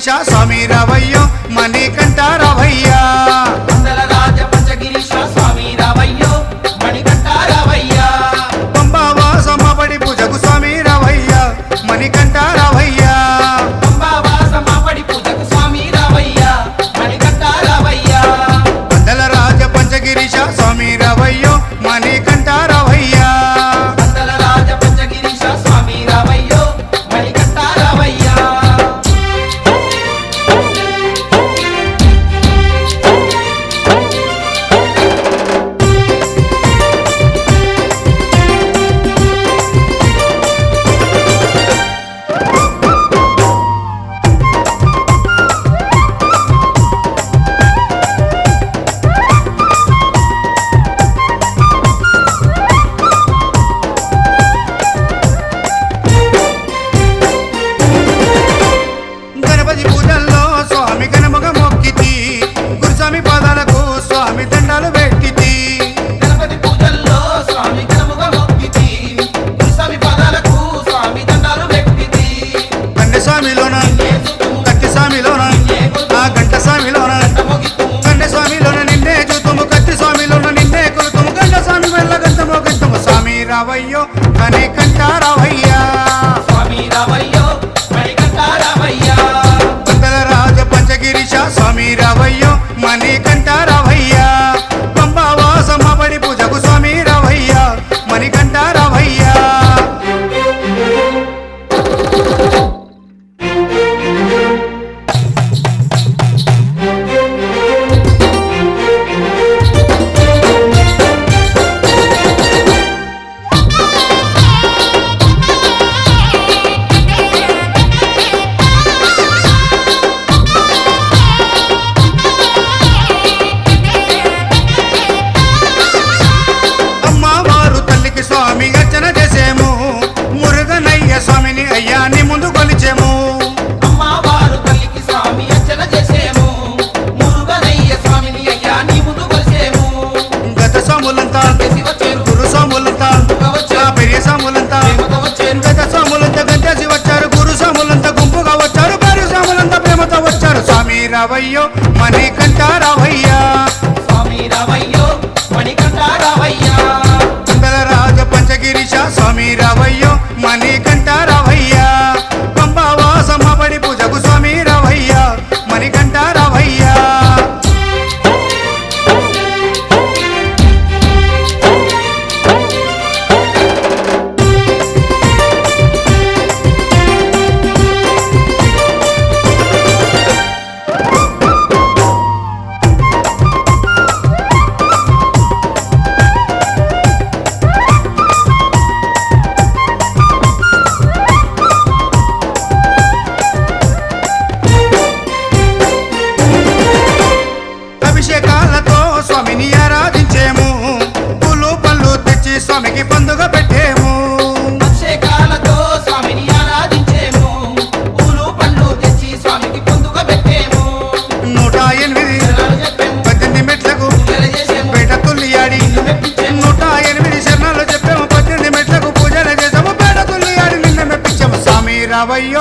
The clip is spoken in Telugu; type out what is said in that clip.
పంచగిరీశ స్వామి రావయ్యో మణికంఠ రావయ్యా వందల రాజ పంచగిరీశ స్వామి రావయ్యో మణికంఠ రావయ్యా పంబావాసమ్మ పడి పూజకు స్వామి రావయ్యా మణికంఠ రావయ్యా పంబావాసమ్మ పడి పూజకు స్వామి రావయ్యా మణికంఠ రావయ్యా వందల రాజ పంచగిరీశ స్వామి రావయ్యో మణికంఠ రావయ్యా వందల రాజ పంచగిరీశ స్వామి రావయ్యో మణికంఠ రావయ్యా గణపతి పూజల్లో స్వామి గణముగ మొక్కితి గురుస్వామి పాదాలకు స్వామి దండాలు పెట్టితి గణపతి పూజల్లో స్వామి గణముగా మొక్కితి గురుస్వామి పాదాలకు స్వామి దండాలు పెట్టితి కండె స్వామిలోన కత్తి స్వామిలోన ఆ గంట స్వామిలోన కండె స్వామిలోన నిన్నే చూతుము కత్తి స్వామిలోన నిన్నే కొలుతుము గంట స్వామి వెళ్ళ గంటమో గంటము స్వామి రావయ్యో మణికంఠ రావయ్యా స్వామి రావయ్యో మణికంఠ రావయ్యా వందల రాజ పంచగిరీశ స్వామి రావయ్యో మణికంఠ రావయ్యా పంబావాసమ్మ పడి పూజకు స్వామి రావయ్యా మణికంఠ రావయ్యా అమ్మవారు తల్లికి స్వామి అర్చన చేసేము మురుగనయ్య స్వామిని అయ్యాన్ని ముందు కొలిచేము అమ్మవారు తల్లికి స్వామి అర్చన చేసేము మురుగనయ్య స్వామిని అయ్యా నీ ముందు కొలిసేము గత స్వాములంతా చేసి వచ్చేరు గురు స్వాములంతా ఆ పెరియ స్వాములంతా ప్రేమతో వచ్చేరు గత స్వాములంతా గంటేసి వచ్చారు గురు స్వాములంతా గుంపుగా వచ్చారు పెరియ స్వాములంతా ప్రేమతో వచ్చారు స్వామి రావయ్యో మణికంఠ రావయ్యా స్వామి రావయ్యో మణికంఠ రావయ్యా వందల రాజ పంచగిరీశ స్వామి రావయ్యో మణికంఠ రావయ్యా పంబావాసమ్మ పడి పూజకు స్వామి రావయ్యా మణికంఠ రావయ్యా అభిషేకాలతో స్వామిని ఆరాధించేము పూలు పళ్ళు తెచ్చి స్వామికి పండుగ పెట్టేము అభిషేకాలతో స్వామిని ఆరాధించేము పూలు పండ్లు తెచ్చి స్వామికి పొందుక పెట్టేము 108 శరణాలు చెప్పేము 18 మెట్లకు పూజలు చేసేము పేట తుల్లియాడి ఇల్లు మెప్పించేము 108 శరణాలు చెప్పాము 18 మెట్లకు పూజలు చేసాము పేట తుల్లియాడి నిన్న మెప్పించాము స్వామి రావయ్యో